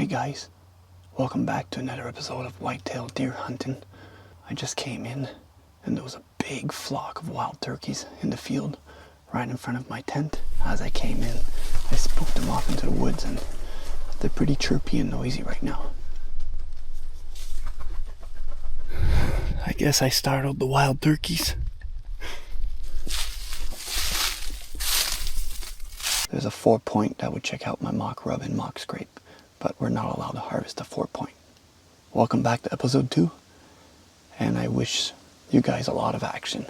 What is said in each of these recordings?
guys, welcome back to another episode of whitetail deer hunting. I just came in and there was a big flock of wild turkeys in the field right in front of my tent. As I came in, I spooked them off into the woods and they're pretty chirpy and noisy right now. I guess I startled the wild turkeys. There's a 4-point that would check out my mock rub and mock scrape, but we're not allowed to harvest a 4-point. Welcome back to episode 2, and I wish you guys a lot of action.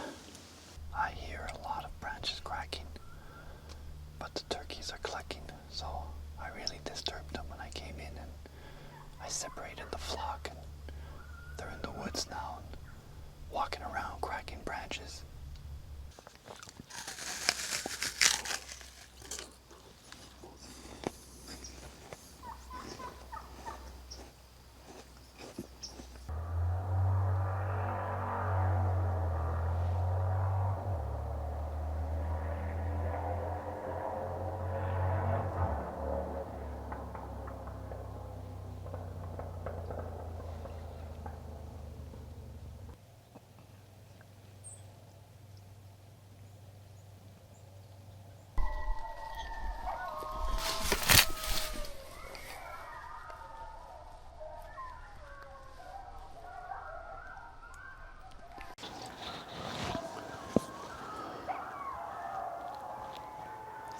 I hear a lot of branches cracking, but the turkeys are clucking, so I really disturbed them when I came in and I separated the flock, and they're in the woods now and walking around cracking branches.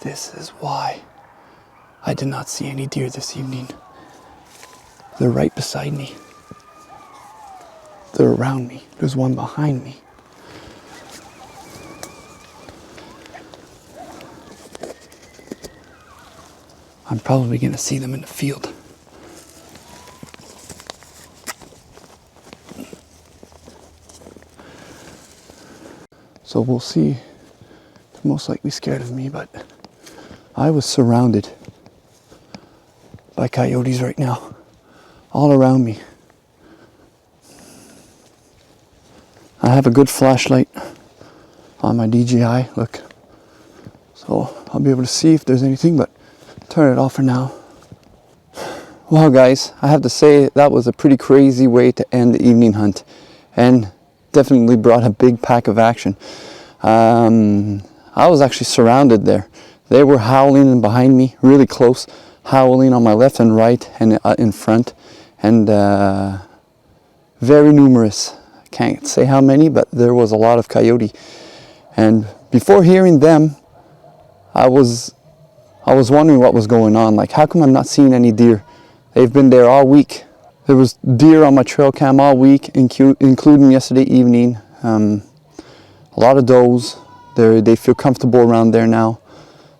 This is why I did not see any deer this evening. They're right beside me. They're around me. There's one behind me. I'm probably going to see them in the field. So we'll see. They're most likely scared of me, but I was surrounded by coyotes right now, all around me. I have a good flashlight on my DJI, look. So I'll be able to see if there's anything, but turn it off for now. Wow guys, I have to say that was a pretty crazy way to end the evening hunt, and definitely brought a big pack of action. I was actually surrounded there. They were howling behind me, really close, howling on my left and right and in front, and very numerous. Can't say how many, but there was a lot of coyote. And before hearing them, I was wondering what was going on. Like, how come I'm not seeing any deer? They've been there all week. There was deer on my trail cam all week, including yesterday evening. A lot of does. They feel comfortable around there now.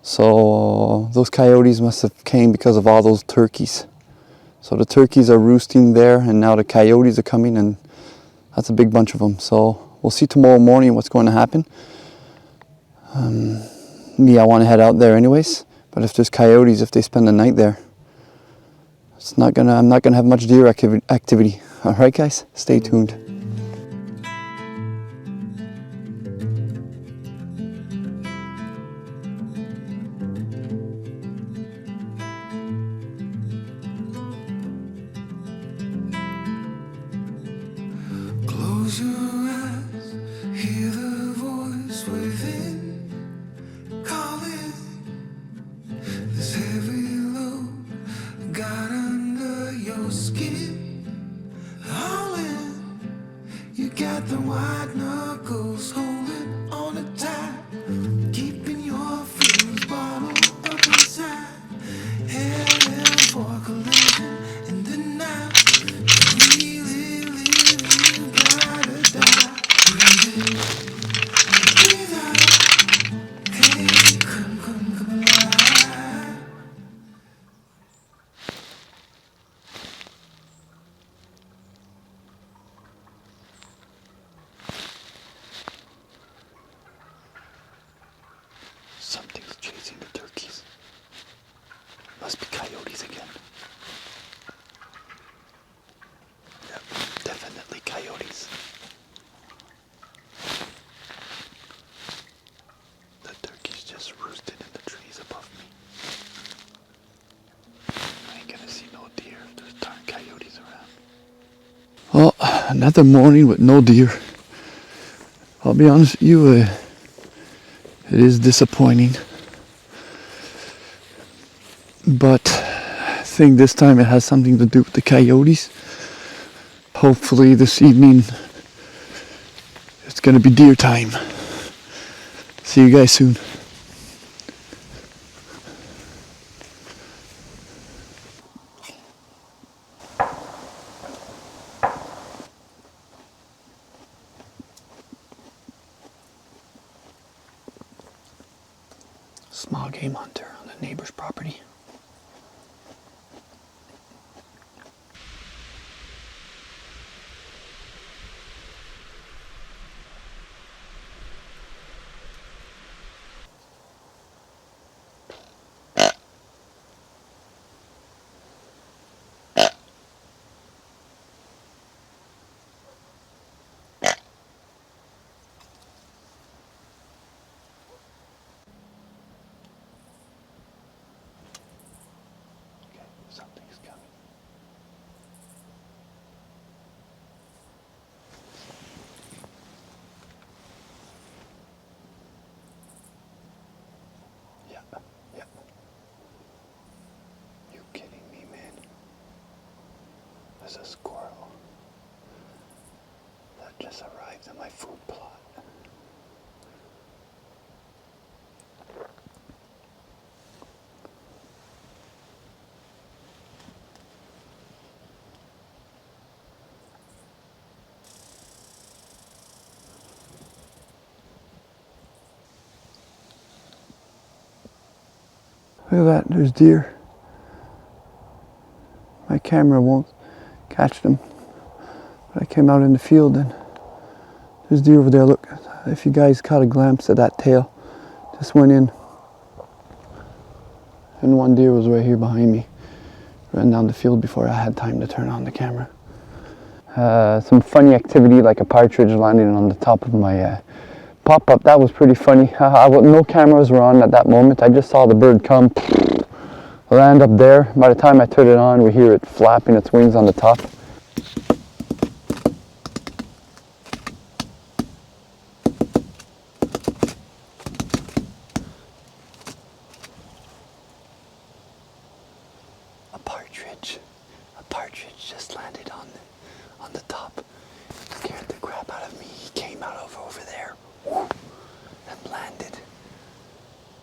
So those coyotes must have came because of all those turkeys. So the turkeys are roosting there, and now the coyotes are coming, and that's a big bunch of them. So we'll see tomorrow morning what's going to happen. I want to head out there anyways, but if there's coyotes, if they spend the night there, I'm not gonna have much deer activity. All right, guys, stay tuned. Close your eyes, hear the voice within, calling. This heavy load got under your skin, hauling. You got the white knuckles holding on it tight, keeping your feelings bottled up inside. Heading for collision in the night. Really living, gotta die. Breathe in, breathe out. Hey, come alive. Another morning with no deer. I'll be honest with you, it is disappointing. But I think this time it has something to do with the coyotes. Hopefully this evening it's gonna be deer time. See you guys soon. Small game hunter on the neighbor's property. Something's coming. Yeah. You kidding me, man? There's a squirrel that just arrived at my food plot. Look at that, there's deer. My camera won't catch them. But I came out in the field and there's deer over there. Look, if you guys caught a glimpse of that tail, just went in. And one deer was right here behind me. Ran down the field before I had time to turn on the camera. Some funny activity like a partridge landing on the top of my pop-up. That was pretty funny. No cameras were on at that moment. I just saw the bird come, land up there. By the time I turned it on, we hear it flapping its wings on the top. A partridge just landed on the top. It scared the crap out of me. He came out of over there and landed.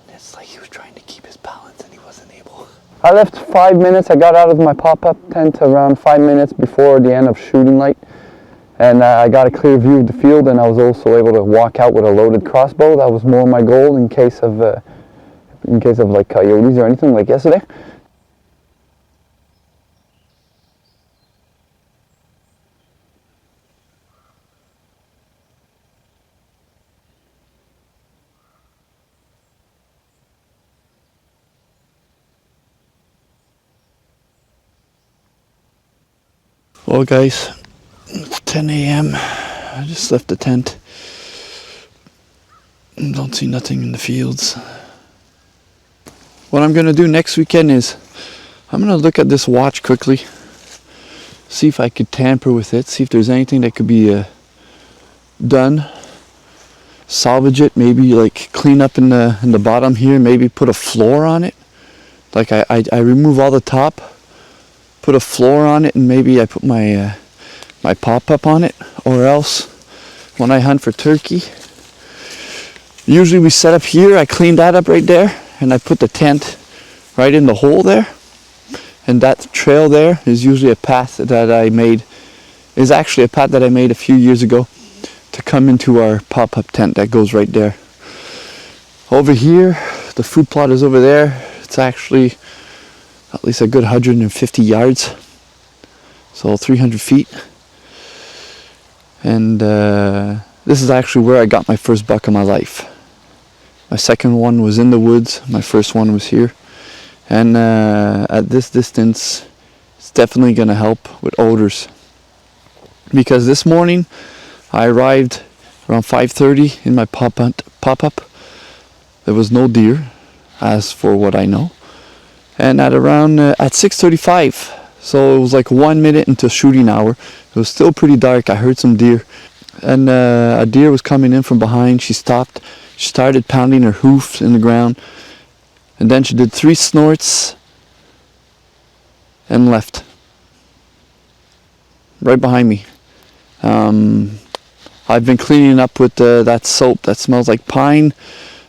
And it's like he was trying to keep his balance and he wasn't able. I left 5 minutes. I got out of my pop-up tent around 5 minutes before the end of shooting light. And I got a clear view of the field, and I was also able to walk out with a loaded crossbow. That was more my goal in case of like coyotes or anything like yesterday. Well guys, it's 10 a.m. I just left the tent. Don't see nothing in the fields. What I'm gonna do next weekend is I'm gonna look at this watch quickly, see if I could tamper with it, see if there's anything that could be done, salvage it, maybe like clean up in the bottom here, maybe put a floor on it. Like I remove all the top, put a floor on it, and maybe I put my my pop-up on it. Or else when I hunt for turkey, usually we set up here, I clean that up right there, and I put the tent right in the hole there. And that trail there is usually a path that I made, is actually a path that I made a few years ago to come into our pop-up tent that goes right there. Over here, the food plot is over there. It's actually at least a good 150 yards, so 300 feet. And this is actually where I got my first buck of my life. My second one was in the woods, my first one was here. And at this distance, it's definitely going to help with odors. Because this morning, I arrived around 5:30 in my pop-up. There was no deer, as for what I know. And at around at 6:35, So it was like 1 minute until shooting hour. It was still pretty dark. I heard some deer. And a deer was coming in from behind. She stopped. She started pounding her hoof in the ground. And then she did 3 snorts and left. Right behind me. I've been cleaning up with that soap that smells like pine,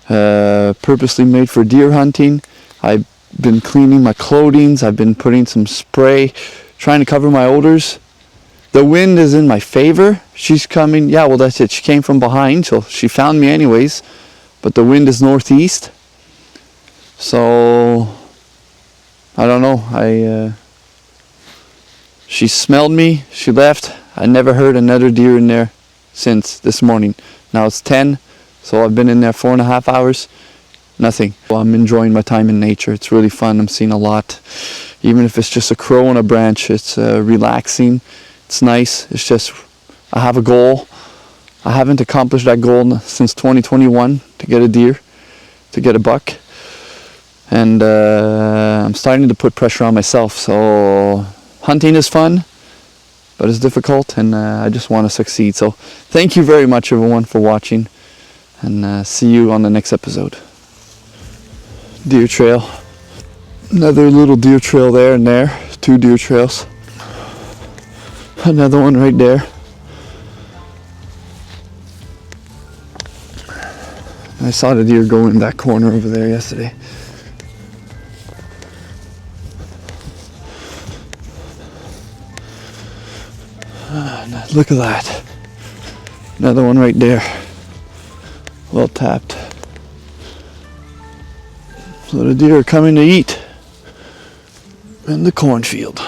purposely made for deer hunting. I've been cleaning my clothing. I've been putting some spray, trying to cover my odors. The wind is in my favor. She's coming. Yeah, well, that's it. She came from behind, so she found me anyways. But the wind is northeast. So, I don't know. She smelled me. She left. I never heard another deer in there since this morning. Now it's 10, so I've been in there 4.5 hours. Nothing. Well, I'm enjoying my time in nature. It's really fun. I'm seeing a lot. Even if it's just a crow on a branch, it's relaxing. It's nice. It's just, I have a goal. I haven't accomplished that goal since 2021 to get a deer, to get a buck. And I'm starting to put pressure on myself. So hunting is fun, but it's difficult, and I just want to succeed. So thank you very much, everyone, for watching, and see you on the next episode. Deer trail. Another little deer trail there and there. 2 deer trails. Another one right there. I saw the deer go in that corner over there yesterday. Look at that. Another one right there. Well tapped. So the deer are coming to eat in the cornfield.